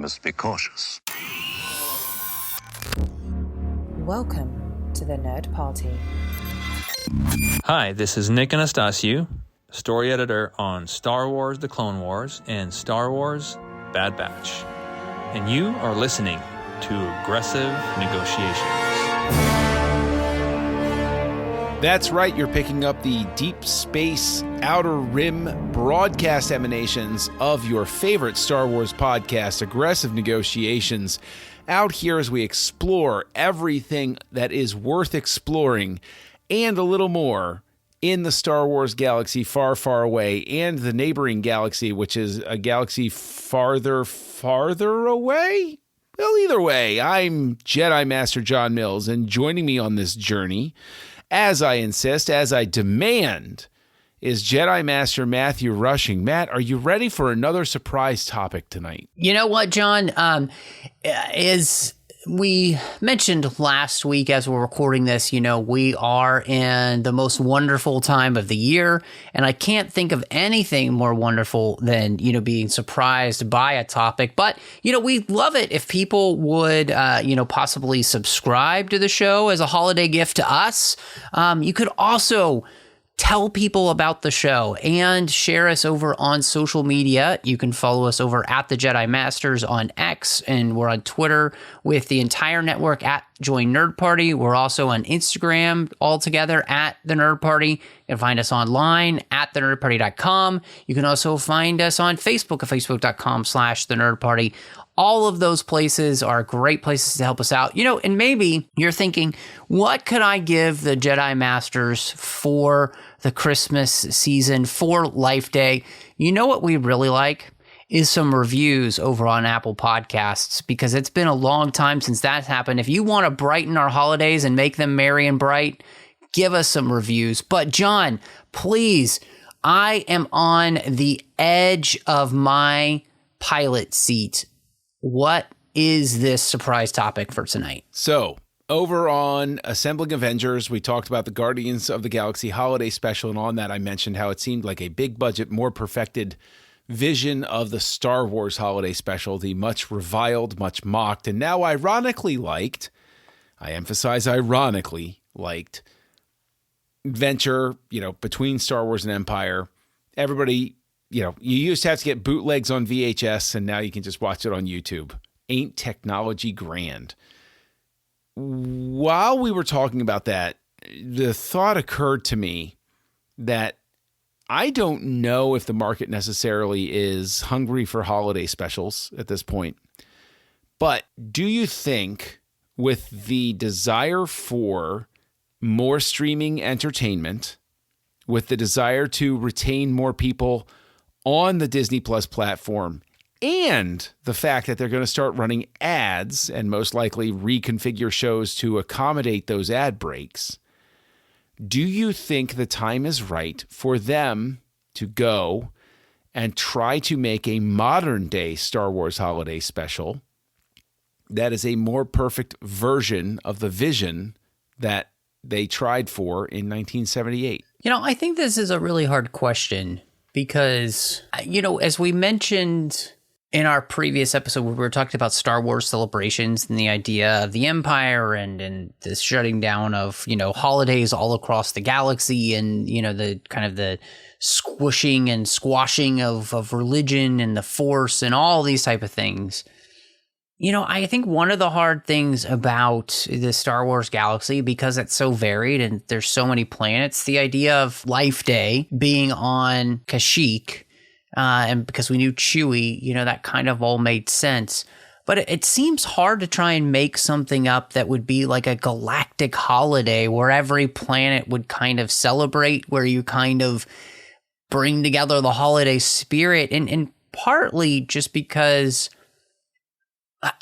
must be cautious. Welcome to the Nerd Party. Hi, this is Nick Anastasiou, story editor on Star Wars The Clone Wars and Star Wars Bad Batch. And you are listening to Aggressive Negotiations. That's right, you're picking up the deep space, outer rim broadcast emanations of your favorite Star Wars podcast, Aggressive Negotiations, out here as we explore everything that is worth exploring and a little more in the Star Wars galaxy far, far away and the neighboring galaxy, which is a galaxy farther away? Well, either way, I'm Jedi Master John Mills, and joining me on this journey, as I insist, as I demand, is Jedi Master Matthew Rushing. Matt, are you ready for another surprise topic tonight? You know what, John? As we mentioned last week as we're recording this, we are in the most wonderful time of the year, and I can't think of anything more wonderful than, being surprised by a topic. But, we'd love it if people would, possibly subscribe to the show as a holiday gift to us. You could also tell people about the show and share us over on social media. You can follow us over at the Jedi Masters on X, and we're on Twitter with the entire network at Join Nerd Party. We're also on Instagram all together at the Nerd Party. You can find us online at thenerdparty.com. You can also find us on Facebook at facebook.com/the Nerd Party. All of those places are great places to help us out. And maybe you're thinking, what could I give the Jedi Masters for the Christmas season, for Life Day? You know what we really like is some reviews over on Apple Podcasts, because it's been a long time since that's happened. If you want to brighten our holidays and make them merry and bright, give us some reviews. But John, please, I am on the edge of my pilot seat. What is this surprise topic for tonight? So, over on Assembling Avengers, we talked about the Guardians of the Galaxy holiday special, and on that I mentioned how it seemed like a big budget, more perfected vision of the Star Wars holiday special, the much reviled, much mocked, and now ironically liked, I emphasize ironically liked, venture, between Star Wars and Empire. Everybody, you used to have to get bootlegs on VHS, and now you can just watch it on YouTube. Ain't technology grand? While we were talking about that, the thought occurred to me that I don't know if the market necessarily is hungry for holiday specials at this point. But do you think, with the desire for more streaming entertainment, with the desire to retain more people on the Disney Plus platform, and the fact that they're going to start running ads and most likely reconfigure shows to accommodate those ad breaks, do you think the time is right for them to go and try to make a modern day Star Wars holiday special that is a more perfect version of the vision that they tried for in 1978? I think this is a really hard question because, as we mentioned in our previous episode, we were talking about Star Wars celebrations and the idea of the Empire and the shutting down of, holidays all across the galaxy, and, the kind of the squishing and squashing of religion and the Force and all these type of things. I think one of the hard things about the Star Wars galaxy, because it's so varied and there's so many planets, the idea of Life Day being on Kashyyyk, and because we knew Chewie, that kind of all made sense. But it seems hard to try and make something up that would be like a galactic holiday where every planet would kind of celebrate, where you kind of bring together the holiday spirit. And partly just because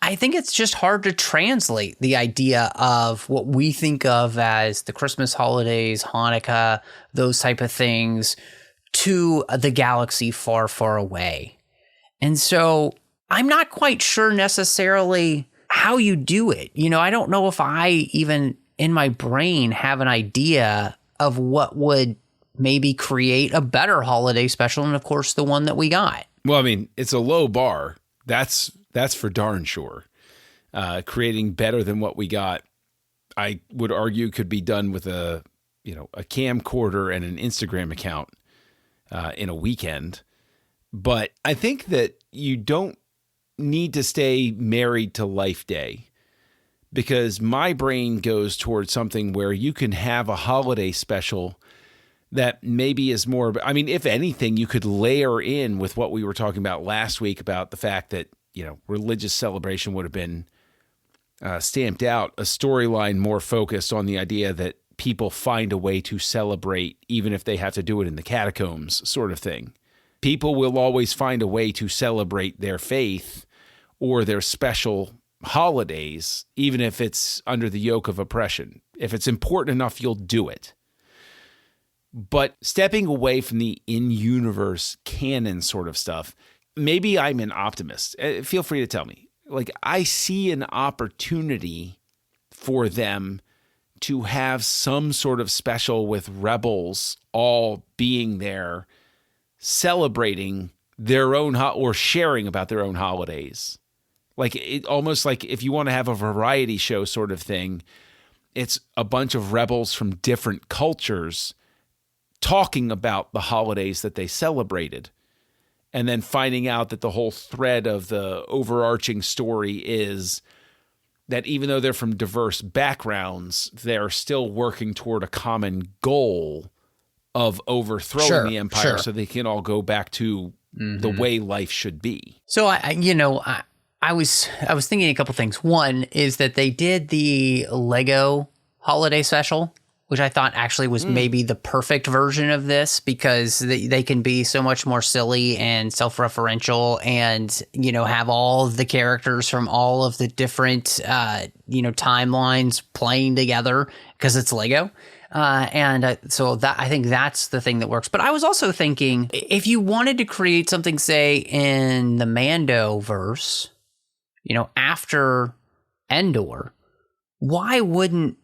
I think it's just hard to translate the idea of what we think of as the Christmas holidays, Hanukkah, those type of things, to the galaxy far, far away. And so I'm not quite sure necessarily how you do it. I don't know if I even in my brain have an idea of what would maybe create a better holiday special, and of course the one that we got. Well, I mean, it's a low bar. That's That's for darn sure. Creating better than what we got, I would argue, could be done with a camcorder and an Instagram account in a weekend. But I think that you don't need to stay married to Life Day, because my brain goes towards something where you can have a holiday special that maybe is more, I mean, if anything, you could layer in with what we were talking about last week about the fact that, religious celebration would have been stamped out, a storyline more focused on the idea that people find a way to celebrate, even if they have to do it in the catacombs, sort of thing. People will always find a way to celebrate their faith or their special holidays, even if it's under the yoke of oppression. If it's important enough, you'll do it. But stepping away from the in-universe canon sort of stuff, maybe I'm an optimist. Feel free to tell me. Like, I see an opportunity for them to have some sort of special with rebels all being there, celebrating their own or sharing about their own holidays. Like, it almost like if you want to have a variety show sort of thing, it's a bunch of rebels from different cultures talking about the holidays that they celebrated, and then finding out that the whole thread of the overarching story is that even though they're from diverse backgrounds, they're still working toward a common goal of overthrowing the empire so they can all go back to the way life should be. So I was thinking a couple things. One is that they did the Lego holiday special, which I thought actually was maybe the perfect version of this, because they can be so much more silly and self-referential and, have all of the characters from all of the different, timelines playing together because it's Lego. So that, I think that's the thing that works. But I was also thinking, if you wanted to create something, say, in the Mando verse, after Endor, why wouldn't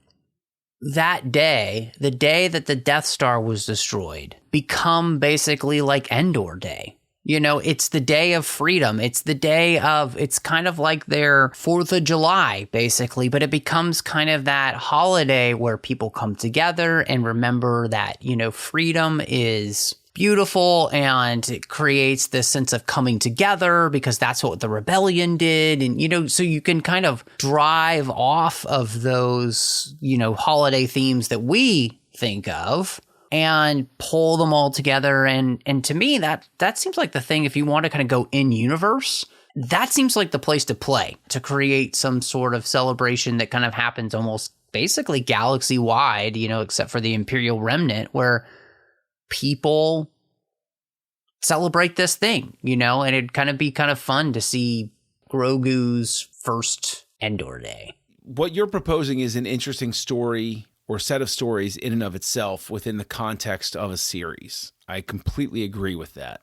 that day, the day that the Death Star was destroyed, become basically like Endor Day? It's the day of freedom. It's the day of, it's kind of like their 4th of July, basically, but it becomes kind of that holiday where people come together and remember that, freedom is beautiful, and it creates this sense of coming together because that's what the rebellion did. And, so you can kind of drive off of those, holiday themes that we think of and pull them all together. And to me, that seems like the thing. If you want to kind of go in universe, that seems like the place to play, to create some sort of celebration that kind of happens almost basically galaxy wide, except for the Imperial Remnant, where people celebrate this thing, and it'd kind of be kind of fun to see Grogu's first Endor Day. What you're proposing is an interesting story or set of stories in and of itself within the context of a series. I completely agree with that.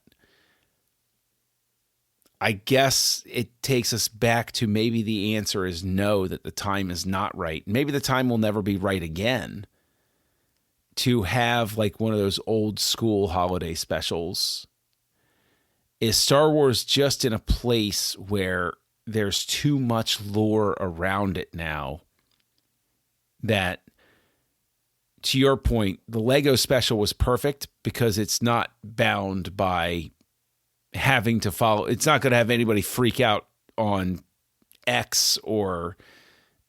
I guess it takes us back to maybe the answer is no, that the time is not right. Maybe the time will never be right again to have like one of those old school holiday specials. Is Star Wars just in a place where there's too much lore around it now that, to your point, the Lego special was perfect because it's not bound by having to follow. It's not going to have anybody freak out on X or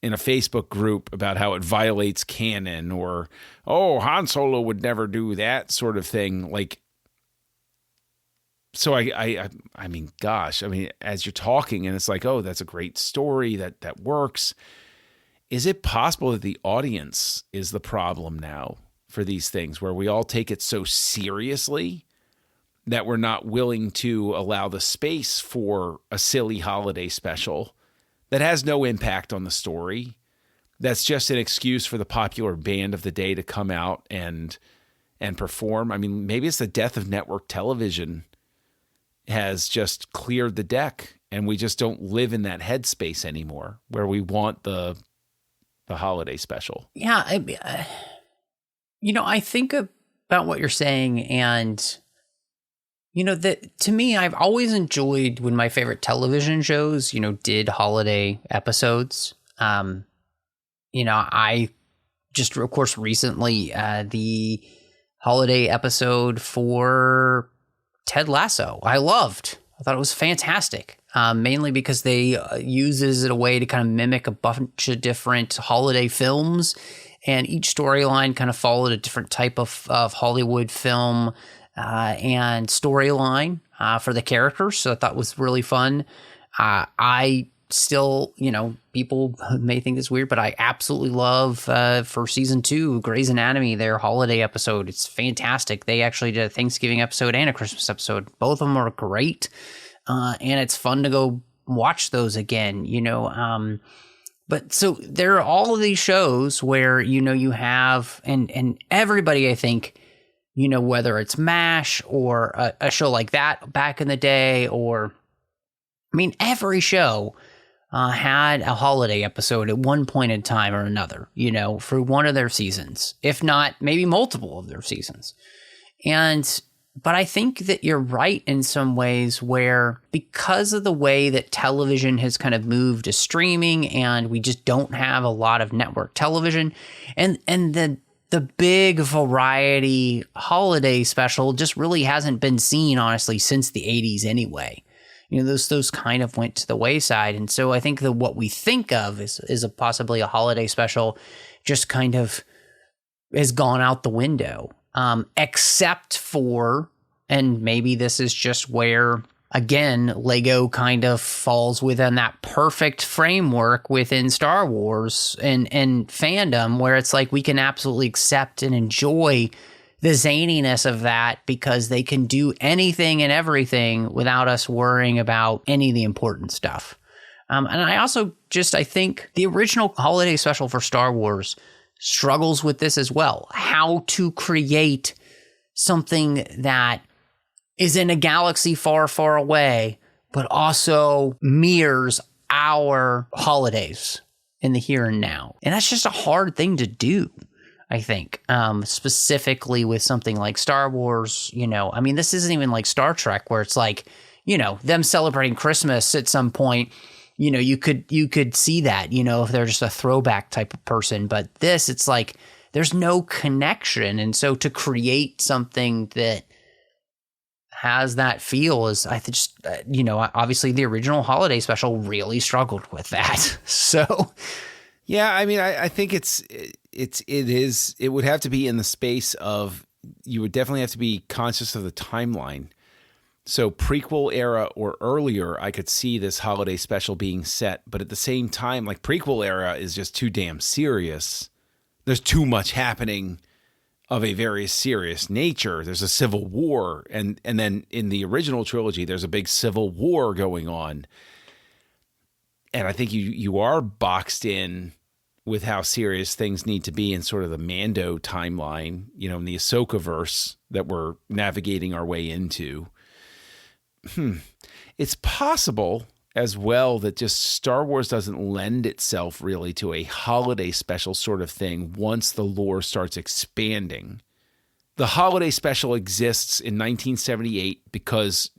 in a Facebook group about how it violates canon or, oh, Han Solo would never do that sort of thing. Like, so I mean, gosh, I mean, as you're talking and it's like, oh, that's a great story that works. Is it possible that the audience is the problem now for these things, where we all take it so seriously that we're not willing to allow the space for a silly holiday special that has no impact on the story? That's just an excuse for the popular band of the day to come out and perform. I mean, maybe it's the death of network television has just cleared the deck and we just don't live in that headspace anymore where we want the holiday special. Yeah. I think about what you're saying, and, that to me, I've always enjoyed when my favorite television shows, did holiday episodes. I just, of course, recently, the holiday episode for Ted Lasso, I thought it was fantastic. Mainly because they uses it a way to kind of mimic a bunch of different holiday films, and each storyline kind of followed a different type of Hollywood film and storyline for the characters. So I thought it was really fun. I still, people may think it's weird, but I absolutely love for season 2, Grey's Anatomy, their holiday episode. It's fantastic. They actually did a Thanksgiving episode and a Christmas episode. Both of them are great. And it's fun to go watch those again, but so there are all of these shows where, you have, and everybody, I think, whether it's MASH or a show like that back in the day, or, every show had a holiday episode at one point in time or another, for one of their seasons, if not maybe multiple of their seasons. But I think that you're right in some ways, where because of the way that television has kind of moved to streaming, and we just don't have a lot of network television, and the big variety holiday special just really hasn't been seen, honestly, since the 80s anyway. Those kind of went to the wayside. And so I think that what we think of is possibly a holiday special just kind of has gone out the window. Except for, and maybe this is just where, again, Lego kind of falls within that perfect framework within Star Wars and fandom, where it's like we can absolutely accept and enjoy the zaniness of that because they can do anything and everything without us worrying about any of the important stuff. And I also I think the original holiday special for Star Wars struggles with this as well. How to create something that is in a galaxy far, far away, but also mirrors our holidays in the here and now. And that's just a hard thing to do, I think, specifically with something like Star Wars. This isn't even like Star Trek, where it's like, them celebrating Christmas at some point. You could see that, if they're just a throwback type of person. But this, it's like there's no connection. And so to create something that has that feel is, obviously the original holiday special really struggled with that. So, yeah, I think it would have to be in the space of, you would definitely have to be conscious of the timeline. So prequel era or earlier, I could see this holiday special being set. But at the same time, like, prequel era is just too damn serious. There's too much happening of a very serious nature. There's a civil war. And then in the original trilogy, there's a big civil war going on. And I think you are boxed in with how serious things need to be in sort of the Mando timeline, in the Ahsoka-verse that we're navigating our way into. It's possible as well that just Star Wars doesn't lend itself really to a holiday special sort of thing once the lore starts expanding. The holiday special exists in 1978 because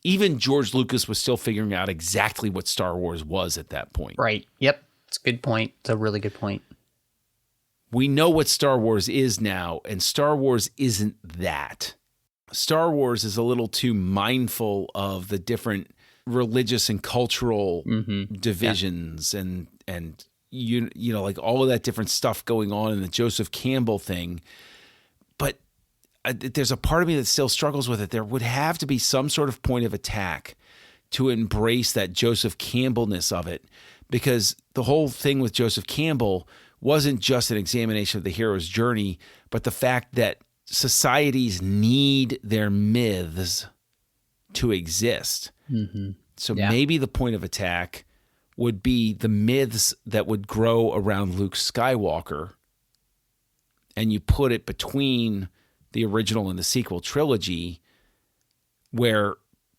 even George Lucas was still figuring out exactly what Star Wars was at that point. Right. Yep. It's a good point. It's a really good point. We know what Star Wars is now, and Star Wars isn't that. Star Wars is a little too mindful of the different religious and cultural divisions and like all of that different stuff going on in the Joseph Campbell thing. But there's a part of me that still struggles with it. There would have to be some sort of point of attack to embrace that Joseph Campbell-ness of it, because the whole thing with Joseph Campbell wasn't just an examination of the hero's journey, but the fact that societies need their myths to exist. So maybe the point of attack would be the myths that would grow around Luke Skywalker, and you put it between the original and the sequel trilogy, where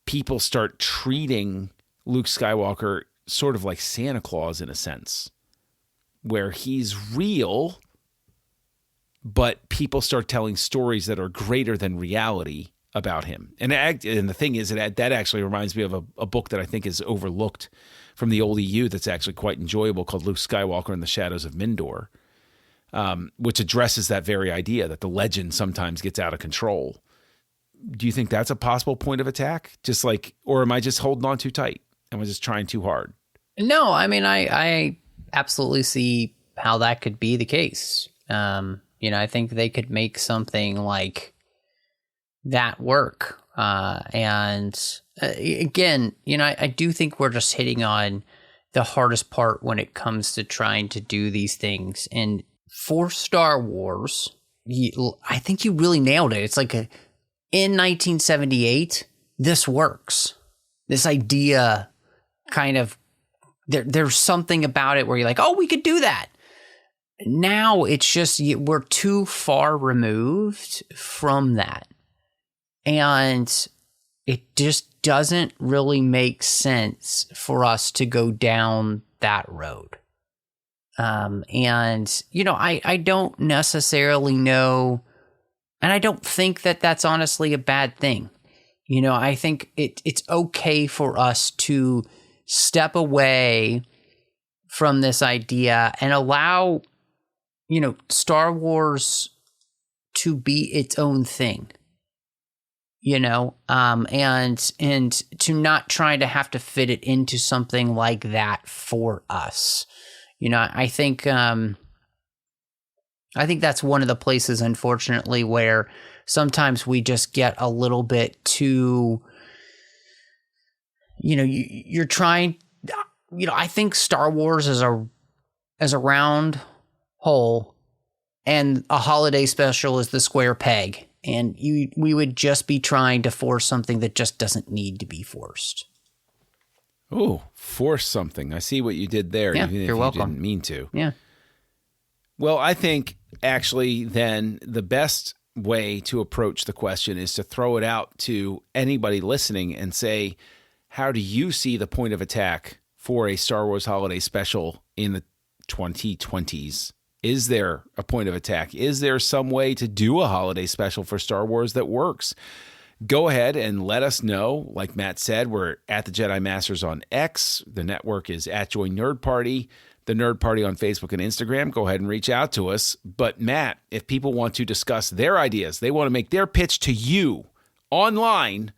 people start treating Luke Skywalker sort of like Santa Claus in a sense, where he's real, but people start telling stories that are greater than reality about him. And the thing is that actually reminds me of a book that I think is overlooked from the old EU that's actually quite enjoyable, called Luke Skywalker and the Shadows of Mindor, which addresses that very idea that the legend sometimes gets out of control. Do you think that's a possible point of attack? Just like, or am I just holding on too tight? Am I just trying too hard? No, I mean, I absolutely see how that could be the case. I think they could make something like that work. And again, I do think we're just hitting on the hardest part when it comes to trying to do these things. And for Star Wars, I think you really nailed it. It's like in 1978, this works. This idea kind of, there's something about it where you're like, oh, we could do that. Now it's just, we're too far removed from that. And it just doesn't really make sense for us to go down that road. I don't necessarily know, and I don't think that that's honestly a bad thing. I think it's okay for us to step away from this idea and allow, Star Wars to be its own thing, and to not try to have to fit it into something like that for us. I think that's one of the places, unfortunately, where sometimes we just get a little bit too, you're trying, I think Star Wars as a round hole and a holiday special is the square peg. And we would just be trying to force something that just doesn't need to be forced. Oh, force something. I see what you did there. Yeah, even if you're welcome. You didn't mean to. Yeah. Well, I think actually then the best way to approach the question is to throw it out to anybody listening and say, how do you see the point of attack for a Star Wars holiday special in the 2020s? Is there a point of attack? Is there some way to do a holiday special for Star Wars that works? Go ahead and let us know. Like Matt said, we're at the Jedi Masters on X. The network is at Join Nerd Party. The Nerd Party on Facebook and Instagram. Go ahead and reach out to us. But Matt, if people want to discuss their ideas, they want to make their pitch to you online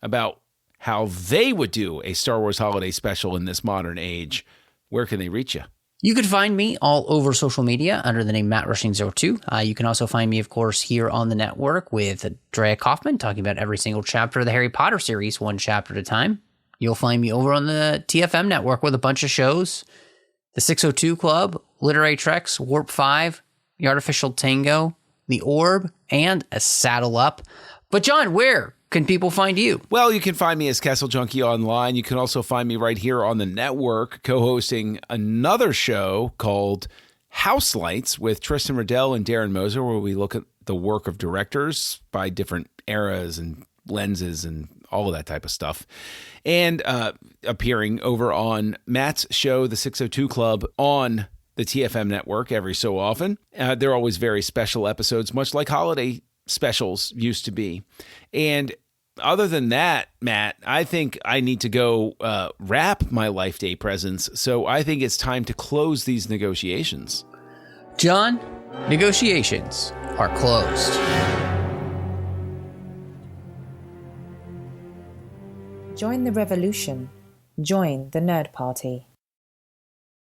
about how they would do a Star Wars holiday special in this modern age, where can they reach you? You can find me all over social media under the name Matt Rushing02. You can also find me, of course, here on the network with Drea Kaufman talking about every single chapter of the Harry Potter series, one chapter at a time. You'll find me over on the TFM network with a bunch of shows. The 602 Club, Literary Treks, Warp 5, The Artificial Tango, The Orb, and A Saddle Up. But John, where can people find you? Well, you can find me as Castle Junkie online. You can also find me right here on the network co-hosting another show called House Lights with Tristan Riddell and Darren Moser, where we look at the work of directors by different eras and lenses and all of that type of stuff. And appearing over on Matt's show, The 602 Club, on the TFM network every so often. They're always very special episodes, much like holiday specials used to be. And other than that, Matt, I think I need to go wrap my Life Day presents. So I think it's time to close these negotiations. John, negotiations are closed. Join the revolution. Join the Nerd Party.